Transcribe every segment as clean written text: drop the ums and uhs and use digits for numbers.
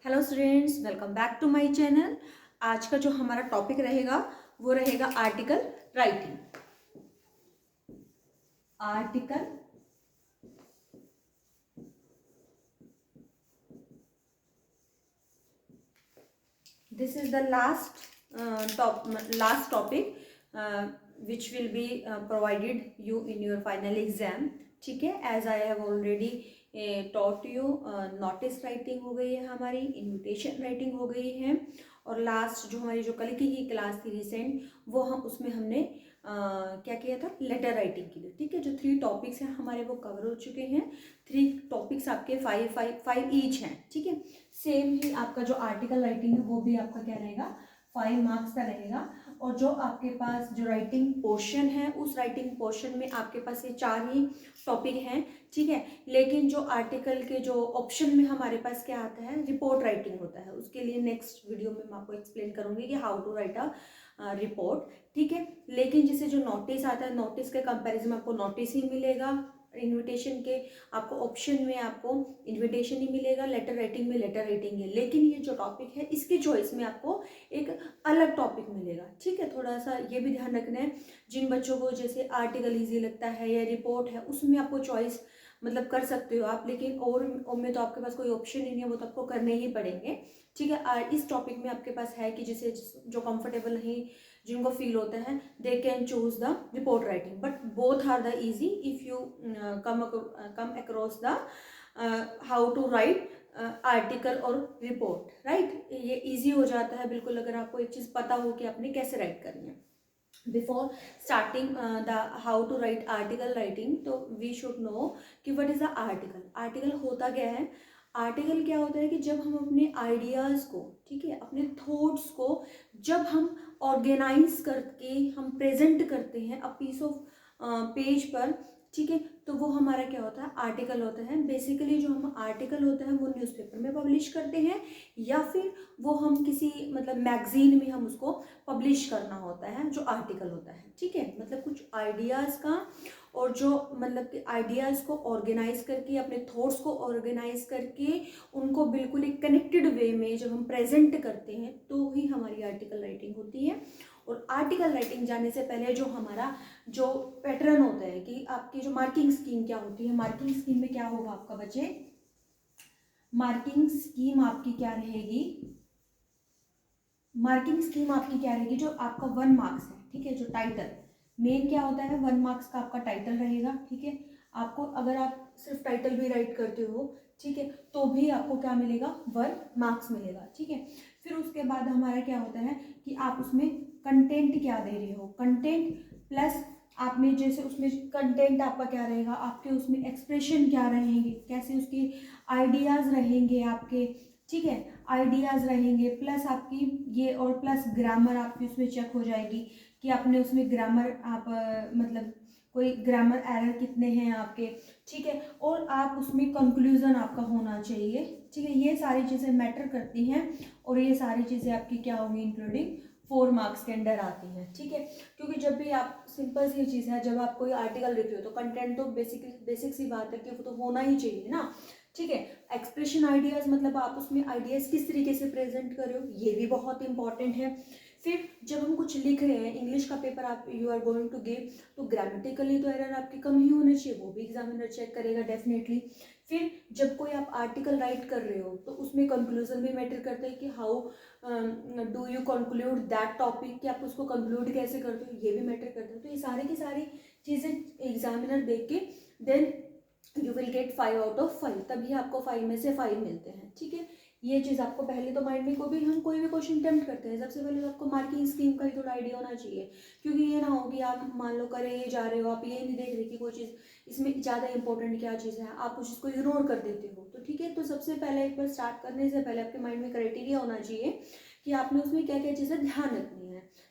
Hello students, welcome back to my channel. आज का जो हमारा टॉपिक रहेगा वो रहेगा article writing. Article this is the last topic which will be provided you in your final exam. ठीक है, as I have already taught you, notice writing हो गई है, हमारी इनविटेशन राइटिंग हो गई है, और लास्ट जो हमारी जो कल की ही क्लास थी रिसेंट, वो हम उसमें हमने क्या किया था, लेटर राइटिंग के लिए। ठीक है, जो 3 टॉपिक्स हैं हमारे वो कवर हो चुके हैं। 3 टॉपिक्स आपके 5 ईच हैं। ठीक है, सेम ही आपका जो आर्टिकल राइटिंग है वो भी आपका क्या रहेगा, 5 मार्क्स का रहेगा। और जो आपके पास जो राइटिंग पोर्शन है, उस राइटिंग पोर्शन में आपके पास ये 4 ही टॉपिक हैं। ठीक है, लेकिन जो आर्टिकल के जो ऑप्शन में हमारे पास क्या आता है, रिपोर्ट राइटिंग होता है। उसके लिए नेक्स्ट वीडियो में मैं आपको एक्सप्लेन करूंगी कि how to write a report. ठीक है, लेकिन जैसे जो नोटिस आता है, नोटिस के कंपैरिजन में आपको नोटिस ही मिलेगा, इनविटेशन के आपको ऑप्शन में आपको इनविटेशन ही मिलेगा, लेटर राइटिंग में लेटर राइटिंग है। लेकिन ये जो टॉपिक है इसकी चॉइस में आपको एक अलग टॉपिक मिलेगा। ठीक है, थोड़ा सा ये भी ध्यान रखना है, जिन बच्चों को जैसे आर्टिकल इजी लगता है या रिपोर्ट है, उसमें आपको चॉइस मतलब कर सकते हो आप, लेकिन और में तो आपके पास कोई ऑप्शन ही नहीं है, वो तो आपको करने ही पड़ेंगे। ठीक है, इस टॉपिक में आपके पास है कि जिसे जो कंफर्टेबल नहीं, जिनको फील होता है, they can choose the report writing, but both are the easy if you come across the how to write article और रिपोर्ट। राइट, ये इजी हो जाता है बिल्कुल, अगर आपको एक चीज़ पता हो कि आपने कैसे राइट करनी है। Before starting the how to write article writing, तो वी शुड नो कि what is the article. Article होता क्या है, आर्टिकल क्या होता है कि जब हम अपने आइडियाज़ को, ठीक है, अपने थॉट्स को जब हम ऑर्गेनाइज करके हम प्रेजेंट करते हैं अ पीस ऑफ पेज पर, ठीक है, तो वो हमारा क्या होता है, आर्टिकल होता है। बेसिकली जो हम आर्टिकल होता है वो न्यूज़पेपर में पब्लिश करते हैं, या फिर वो हम किसी मतलब मैगजीन में हम उसको पब्लिश करना होता है, जो आर्टिकल होता है। ठीक है, मतलब कुछ आइडियाज़ का, और जो मतलब कि आइडियाज़ को ऑर्गेनाइज करके, अपने थॉट्स को ऑर्गेनाइज करके, उनको बिल्कुल एक कनेक्टेड वे में जब हम प्रेजेंट करते हैं, तो ही हमारी आर्टिकल राइटिंग होती है। और आर्टिकल राइटिंग जाने से पहले जो हमारा जो पैटर्न होता है कि आपकी जो मार्किंग स्कीम क्या होती है, मार्किंग स्कीम में क्या होगा आपका बच्चे, मार्किंग स्कीम आपकी क्या रहेगी, मार्किंग स्कीम आपकी क्या रहेगी, जो आपका 1 मार्क्स है, ठीक है, जो टाइटल मेन क्या होता है, 1 मार्क्स का आपका टाइटल रहेगा। ठीक है, आपको अगर आप सिर्फ टाइटल भी राइट करते हो, ठीक है, तो भी आपको क्या मिलेगा, 1 मार्क्स मिलेगा। ठीक है, फिर उसके बाद हमारा क्या होता है कि आप उसमें कंटेंट क्या दे रहे हो, कंटेंट प्लस आपने जैसे उसमें कंटेंट आपका क्या रहेगा, आपके उसमें एक्सप्रेशन क्या रहेंगे, कैसे उसकी आइडियाज़ रहेंगे आपके। ठीक है, आइडियाज़ रहेंगे, प्लस आपकी ये, और प्लस ग्रामर आपकी उसमें चेक हो जाएगी कि आपने उसमें ग्रामर आप मतलब कोई ग्रामर एरर कितने हैं आपके। ठीक है, और आप उसमें कंक्लूजन आपका होना चाहिए। ठीक है, ये सारी चीज़ें मैटर करती हैं, और ये सारी चीज़ें आपकी क्या होंगी, इंक्लूडिंग 4 मार्क्स के अंडर आती हैं। ठीक है, क्योंकि जब भी आप, सिंपल सी चीज़ है, जब आप कोई आर्टिकल लिख रहे हो तो कंटेंट तो बेसिक सी बात है कि वो तो होना ही चाहिए ना। ठीक है, एक्सप्रेशन आइडियाज मतलब आप उसमें आइडियाज किस तरीके से प्रेजेंट कर रहे हो, ये भी बहुत इंपॉर्टेंट है। फिर जब हम कुछ लिख रहे हैं, इंग्लिश का पेपर आप you are going to give, तो ग्रामेटिकली तो एरर आपकी कम ही होने चाहिए, वो भी एग्जामिनर चेक करेगा डेफिनेटली। फिर जब कोई आप आर्टिकल राइट कर रहे हो तो उसमें कंक्लूजन भी मैटर करता है कि how do you conclude that topic, कि आप उसको कंक्लूड कैसे करते हो, ये भी मैटर करता है। तो ये सारी की सारी चीज़ें एग्जामिनर देख के then you will get 5 out of 5, तभी आपको 5 में से 5 मिलते हैं। ठीक है, ये चीज़ आपको पहले तो माइंड में, कोई भी क्वेश्चन अटेम्प्ट करते हैं, सबसे पहले तो आपको मार्किंग स्कीम का ही थोड़ा आइडिया होना चाहिए। क्योंकि ये ना हो कि आप मान लो करे ये जा रहे हो, आप ये नहीं देख रहे कि कोई चीज़ इसमें ज़्यादा इंपॉर्टेंट क्या चीज़ है, आप उस चीज़ को इग्नोर कर देते हो। तो ठीक है, तो सबसे पहले एक बार स्टार्ट करने से पहले आपके माइंड में क्राइटेरिया होना चाहिए कि आपने उसमें क्या क्या चीज़ें ध्यान रखनी है।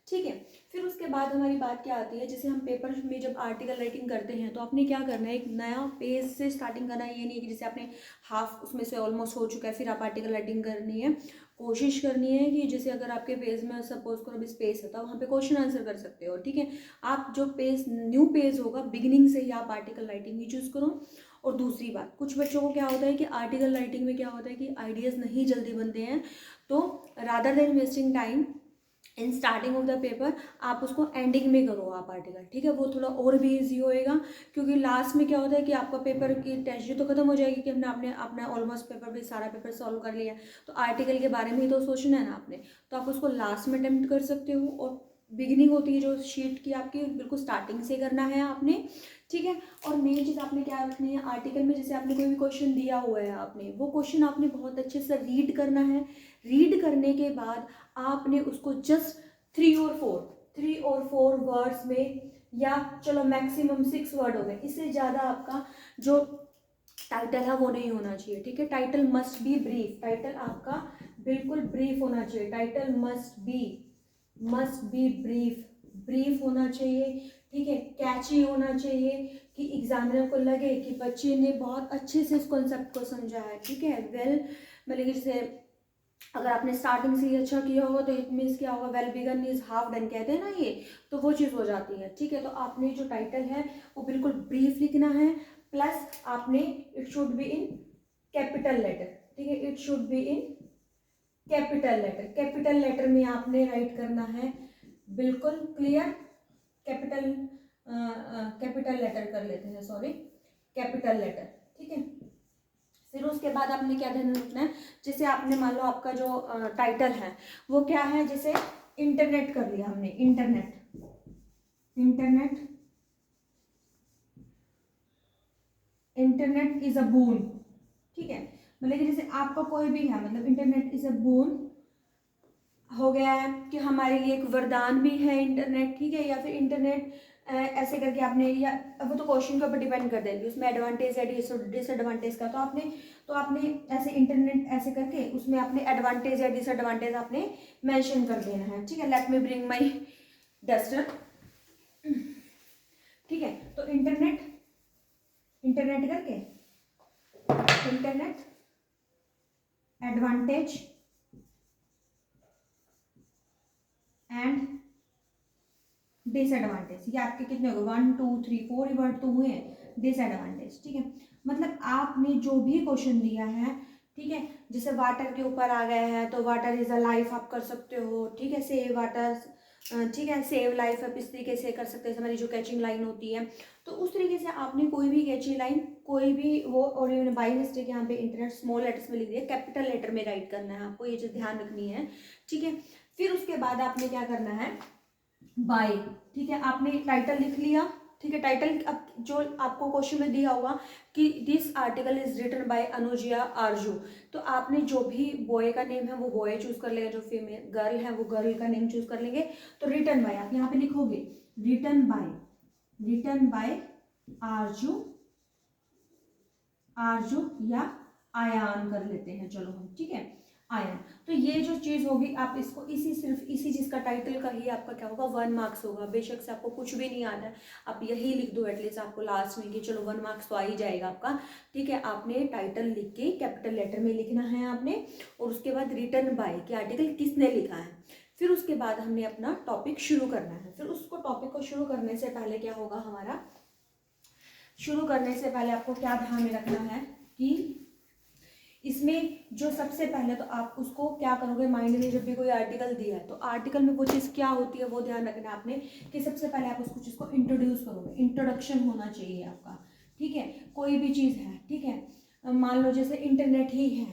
ठीक है, फिर उसके बाद हमारी बात क्या आती है, जैसे हम पेपर में जब आर्टिकल राइटिंग करते हैं तो आपने क्या करना है, एक नया पेज से स्टार्टिंग करना है। ये नहीं है कि जैसे आपने हाफ उसमें से ऑलमोस्ट हो चुका है फिर आप आर्टिकल राइटिंग करनी है। कोशिश करनी है कि जैसे अगर आपके पेज में सपोज करो अभी स्पेस है तो वहाँ पे क्वेश्चन आंसर कर सकते हो। ठीक है, आप जो पेज न्यू पेज होगा, बिगिनिंग से ही आप आर्टिकल राइटिंग ही चूज़ करो। और दूसरी बात, कुछ बच्चों को क्या होता है कि आर्टिकल राइटिंग में क्या होता है कि आइडियाज़ नहीं जल्दी बनते हैं, तो rather than wasting time in starting of the paper आप उसको एंडिंग में करो आप आर्टिकल, ठीक है, वो थोड़ा और भी ईजी होएगा। क्योंकि लास्ट में क्या होता है कि आपका पेपर की टेंशन तो खत्म हो जाएगी कि हमने आपने अपना ऑलमोस्ट पेपर भी सारा पेपर सॉल्व कर लिया, तो आर्टिकल के बारे में ही तो सोचना है ना आपने, तो आप उसको लास्ट में अटेम्प्ट कर सकते हो। और बिगिनिंग होती है जो शीट की आपकी, बिल्कुल स्टार्टिंग से करना है आपने, ठीक है। और मेन चीज़ आपने क्या रखनी है आर्टिकल में, जैसे आपने कोई भी क्वेश्चन दिया हुआ है आपने, वो क्वेश्चन आपने बहुत अच्छे से रीड करना है। रीड करने के बाद आपने उसको जस्ट 3 और 4 वर्ड्स में, या चलो मैक्सिमम 6 वर्ड हो गए, इससे ज़्यादा आपका जो टाइटल है वो नहीं होना चाहिए, ठीक है। Title must be brief, title आपका बिल्कुल ब्रीफ होना चाहिए, टाइटल मस्ट बी ब्रीफ होना चाहिए, ठीक है। कैची होना चाहिए कि एग्जामिनर को लगे कि बच्चे ने बहुत अच्छे से इस कॉन्सेप्ट को समझा है, ठीक है। वेल मतलब कि जैसे अगर आपने स्टार्टिंग से ही अच्छा किया होगा तो इट मीन्स क्या होगा, well begun is half done कहते हैं ना ये, तो वो चीज़ हो जाती है, ठीक है। तो आपने जो टाइटल है वो बिल्कुल ब्रीफ लिखना है, प्लस आपने it should be in capital letter, ठीक है, it should be in capital letter. Capital letter में आपने राइट करना है, बिल्कुल क्लियर। कैपिटल कैपिटल लेटर कर लेते हैं, सॉरी, कैपिटल लेटर, ठीक है। फिर उसके बाद आपने क्या ध्यान रखना है, जैसे आपने मान लो आपका जो टाइटल है वो क्या है, जैसे इंटरनेट कर लिया हमने, इंटरनेट इज अ बून, ठीक है। मतलब कि जैसे आपका कोई भी है, मतलब इंटरनेट इज अ बून हो गया है कि हमारे लिए एक वरदान भी है इंटरनेट, ठीक है। या फिर इंटरनेट ऐसे करके आपने, या वो तो क्वेश्चन के ऊपर डिपेंड कर देगी उसमें एडवांटेज या डिसएडवांटेज का, तो आपने ऐसे इंटरनेट ऐसे करके उसमें आपने एडवांटेज या डिसएडवांटेज आपने मेंशन कर देना है, ठीक है। Let me bring my duster, ठीक है। तो इंटरनेट करके इंटरनेट एडवांटेज एंड डिसएडवांटेज, ये आपके कितने हो गए, 1 2 3 4 वर्ड तो हुए हैं डिसएडवांटेज, ठीक है। मतलब आपने जो भी क्वेश्चन दिया है, ठीक है, जैसे वाटर के ऊपर आ गया है तो वाटर इज अ लाइफ आप कर सकते हो, ठीक है। सेव वाटर, ठीक है, सेव लाइफ आप इस तरीके से कर सकते हैं, हमारी जो कैचिंग लाइन होती है, तो उस तरीके से आपने कोई भी कैचिंग लाइन, कोई भी वो, और बाई मिस्टेक यहाँ पे इंटरनेट स्मॉल लेटर्स में लिख दिया, कैपिटल लेटर में राइट करना है आपको, ये चीज़ ध्यान रखनी है, ठीक है। फिर उसके बाद आपने क्या करना है, बाय, ठीक है, आपने टाइटल लिख लिया, ठीक है। टाइटल अब जो आपको क्वेश्चन में दिया होगा कि this article is written by Anujia Arzoo, तो आपने जो भी बॉय का नेम है वो बॉय चूज कर लेगा, जो फीमेल गर्ल है वो गर्ल का नेम चूज कर लेंगे। तो रिटन बाय आप यहाँ पे लिखोगे, रिटन बाय आरजू या आयान कर लेते हैं, चलो हम, ठीक है, आयन। तो ये जो चीज़ होगी आप इसको सिर्फ इसी चीज़ का टाइटल का ही आपका क्या होगा, 1 मार्क्स होगा। बेशक से आपको कुछ भी नहीं आता है, आप यही लिख दो एटलीस्ट आपको लास्ट में कि चलो 1 मार्क्स तो आ ही जाएगा आपका, ठीक है। आपने टाइटल लिख के कैपिटल लेटर में लिखना है आपने, और उसके बाद रिटन बाय कि आर्टिकल किसने लिखा है। फिर उसके बाद हमने अपना टॉपिक शुरू करना है। फिर उसको टॉपिक को शुरू करने से पहले क्या होगा हमारा, शुरू करने से पहले आपको क्या ध्यान में रखना है कि इसमें जो सबसे पहले तो आप उसको क्या करोगे, माइंड में जब भी कोई आर्टिकल दिया है तो आर्टिकल में वो चीज़ क्या होती है वो ध्यान रखना है आपने, कि सबसे पहले आप उसको चीज़ को इंट्रोड्यूस करोगे, इंट्रोडक्शन होना चाहिए आपका, ठीक है। कोई भी चीज़ है, ठीक है, मान लो जैसे इंटरनेट ही है,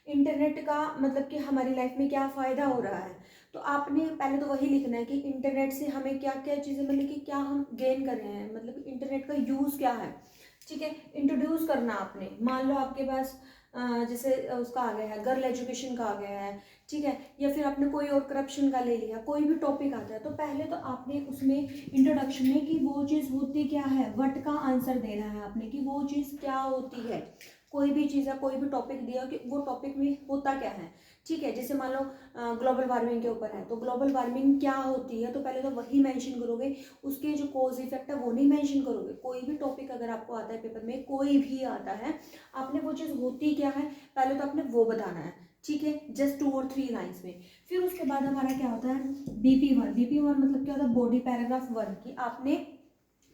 इंटरनेट का मतलब कि हमारी लाइफ में क्या फ़ायदा हो रहा है, तो आपने पहले तो वही लिखना है कि इंटरनेट से हमें क्या क्या चीज़ें, मतलब कि क्या हम गेन कर रहे हैं, मतलब इंटरनेट का यूज़ क्या है, ठीक है। इंट्रोड्यूस करना आपने, मान लो आपके पास जैसे उसका आ गया है, गर्ल एजुकेशन का आ गया है, ठीक है, या फिर आपने कोई और करप्शन का ले लिया, कोई भी टॉपिक आता है, तो पहले तो आपने उसमें इंट्रोडक्शन में कि वो चीज़ होती क्या है, व्हाट का आंसर देना है आपने कि वो चीज़ क्या होती है। कोई भी चीज़ है, कोई भी टॉपिक दिया कि वो टॉपिक में होता क्या है, ठीक है। जैसे मान लो ग्लोबल वार्मिंग के ऊपर है, तो ग्लोबल वार्मिंग क्या होती है, तो पहले तो वही मेंशन करोगे, उसके जो कॉज इफेक्ट है वो नहीं मेंशन करोगे। कोई भी टॉपिक अगर आपको आता है पेपर में, कोई भी आता है, आपने वो चीज़ होती क्या है पहले तो आपने वो बताना है, ठीक है, जस्ट 2 और 3 लाइन्स में। फिर उसके बाद हमारा क्या होता है, BP1 मतलब क्या होता है, बॉडी पैराग्राफ 1 की आपने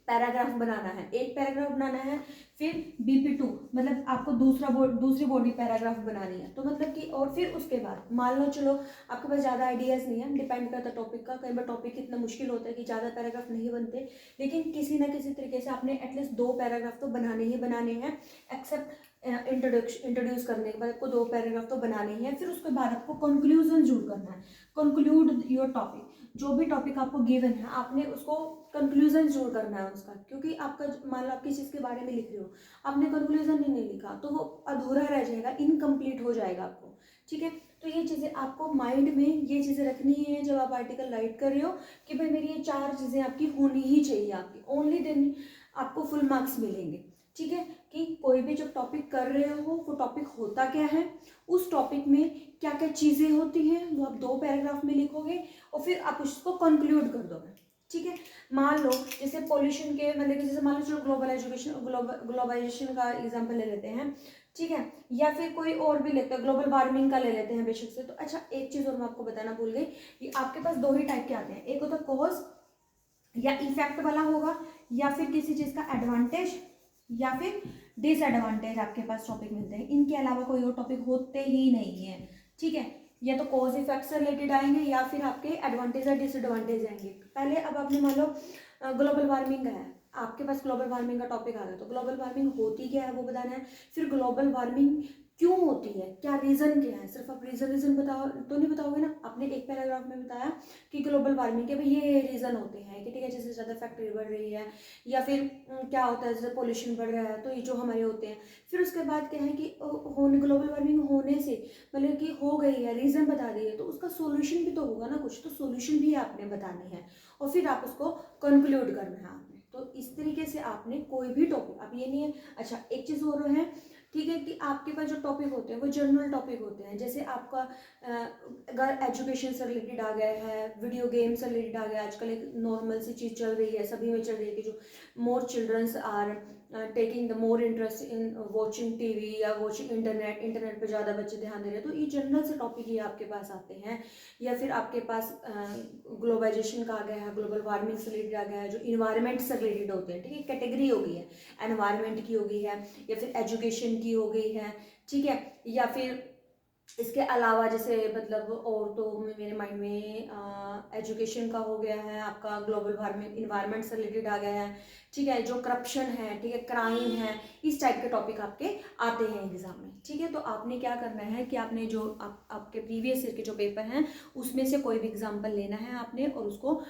पैराग्राफ बनाना है, एक पैराग्राफ बनाना है, फिर BP2 मतलब आपको दूसरी बॉडी पैराग्राफ बनानी है। तो मतलब कि और फिर उसके बाद मान लो चलो आपके पास ज़्यादा आइडियाज़ नहीं है, डिपेंड करता है टॉपिक का, कई बार टॉपिक इतना मुश्किल होता है कि ज़्यादा पैराग्राफ नहीं बनते, लेकिन किसी ना किसी तरीके से आपने एटलीस्ट 2 पैराग्राफ तो बनाने ही बनाने हैं, एक्सेप्ट इंट्रोड्यूस करने के बाद आपको 2 पैराग्राफ तो बनाने ही है। फिर उसके बाद आपको कंक्लूजन जरूर करना है, कंक्लूड योर टॉपिक, जो भी टॉपिक आपको गिवन है आपने उसको कंक्लूजन जरूर करना है उसका, क्योंकि आपका मान लो आप किसी चीज़ के बारे में लिख रहे हो, आपने कंक्लूजन ही नहीं लिखा तो वो अधूरा रह जाएगा, इनकम्प्लीट हो जाएगा आपको, ठीक है। तो ये चीज़ें आपको माइंड में ये चीज़ें रखनी है जब आप आर्टिकल राइट कर रहे हो कि भाई मेरी ये 4 चीज़ें आपकी होनी ही चाहिए, आपकी ओनली देन आपको फुल मार्क्स मिलेंगे, ठीक है। कि कोई भी जब टॉपिक कर रहे हो वो टॉपिक होता क्या है, उस टॉपिक में क्या क्या चीज़ें होती हैं वो आप 2 पैराग्राफ में लिखोगे और फिर आप उसको कंक्लूड कर दोगे, ठीक है। मान लो जैसे पॉल्यूशन के मतलब कि जैसे मान लो चलो ग्लोबलाइजेशन का एग्जांपल ले लेते हैं, ठीक है, या फिर कोई और भी लेते हैं, ग्लोबल वार्मिंग का ले लेते हैं बेशक से। तो अच्छा एक चीज़ और मैं आपको बताना भूल गई कि आपके पास 2 ही टाइप के आते हैं, एक होता है कॉज या इफेक्ट वाला होगा, या फिर किसी चीज़ का एडवांटेज या फिर डिसएडवांटेज आपके पास टॉपिक मिलते हैं, इनके अलावा कोई और टॉपिक होते ही नहीं है, ठीक है। या तो कॉज इफेक्ट से रिलेटेड आएंगे या फिर आपके एडवांटेज या डिसएडवांटेज आएंगे। पहले अब आपने मान लो ग्लोबल वार्मिंग है, आपके पास ग्लोबल वार्मिंग का टॉपिक आ गया, तो ग्लोबल वार्मिंग होती क्या है वो बताना है, फिर ग्लोबल वार्मिंग क्यों होती है, क्या रीज़न क्या है, सिर्फ आप रीज़न बताओ तो नहीं बताओगे ना। आपने एक पैराग्राफ में बताया कि ग्लोबल वार्मिंग के भाई ये रीज़न होते हैं कि ठीक है, जैसे ज़्यादा फैक्ट्री बढ़ रही है या फिर क्या होता है जैसे पोल्यूशन बढ़ रहा है, तो ये जो हमारे होते हैं। फिर उसके बाद क्या है कि ग्लोबल वार्मिंग होने से मतलब कि हो गई है, रीज़न बता दिए, तो उसका सोल्यूशन भी तो होगा ना, कुछ तो सोल्यूशन भी आपने बताने हैं और फिर आप उसको कंक्लूड करना है आपने। तो इस तरीके से आपने कोई भी टॉपिक, आप ये नहीं है। अच्छा एक चीज़ और है, ठीक है, कि आपके पास जो टॉपिक होते हैं वो जनरल टॉपिक होते हैं, जैसे आपका अगर एजुकेशन से रिलेटेड आ गया है, वीडियो गेम से रिलेटेड आ गया, आजकल एक नॉर्मल सी चीज़ चल रही है, सभी में चल रही है कि जो more childrens are taking the more interest in watching TV या वॉचिंग इंटरनेट पे ज़्यादा बच्चे ध्यान दे रहे हैं, तो ये जनरल से टॉपिक ये आपके पास आते हैं। या फिर आपके पास ग्लोबलाइजेशन का आ गया है, ग्लोबल वार्मिंग से रिलेटेड आ गया है, जो इन्वायरमेंट से रिलेटेड होते हैं, ठीक है, कैटेगरी हो गई है, एनवायरमेंट की हो गई है, या फिर एजुकेशन की हो गई है, ठीक है। या फिर इसके अलावा जैसे मतलब और तो मेरे माइंड में एजुकेशन का हो गया है, आपका ग्लोबल वार्मिंग इन्वायरमेंट से रिलेटेड आ गया है, ठीक है, जो करप्शन है, ठीक है, क्राइम है, इस टाइप के टॉपिक आपके आते हैं एग्जाम में, ठीक है। तो आपने क्या करना है कि आपने जो आपके प्रीवियस ईयर के जो पेपर हैं उसमें से कोई भी एग्जाम्पल लेना है आपने और उसको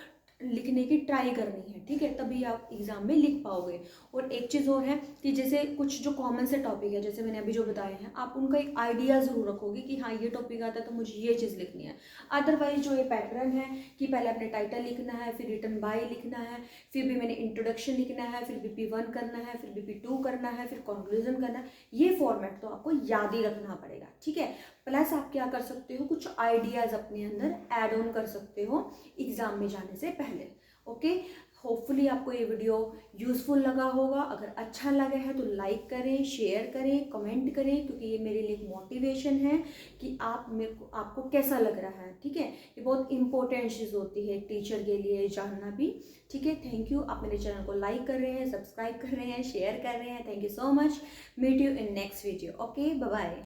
लिखने की ट्राई करनी है, ठीक है, तभी आप एग्जाम में लिख पाओगे। और एक चीज़ और है कि जैसे कुछ जो कॉमन से टॉपिक है जैसे मैंने अभी जो बताए हैं, आप उनका एक आइडिया ज़रूर रखोगे कि हाँ ये टॉपिक आता है तो मुझे ये चीज़ लिखनी है। अदरवाइज जो ये पैटर्न है कि पहले अपने टाइटल लिखना है, फिर रिटन बाय लिखना है, फिर भी मैंने इंट्रोडक्शन लिखना है, फिर BP1 करना है, फिर BP2 करना है, फिर कंक्लूजन करना है, ये फॉर्मेट तो आपको याद ही रखना पड़ेगा, ठीक है। प्लस आप क्या कर सकते हो, कुछ आइडियाज़ अपने अंदर ऐड ऑन कर सकते हो एग्ज़ाम में जाने से पहले, ओके। होपफुली आपको ये वीडियो यूज़फुल लगा होगा, अगर अच्छा लगा है तो लाइक करें, शेयर करें, कमेंट करें, क्योंकि ये मेरे लिए एक मोटिवेशन है कि आपको कैसा लग रहा है, ठीक है। ये बहुत इंपॉर्टेंट चीज़ होती है टीचर के लिए जानना भी, ठीक है। थैंक यू, आप मेरे चैनल को लाइक कर रहे हैं, सब्सक्राइब कर रहे हैं, शेयर कर रहे हैं, thank you so much. Meet you in next video, okay, bye bye.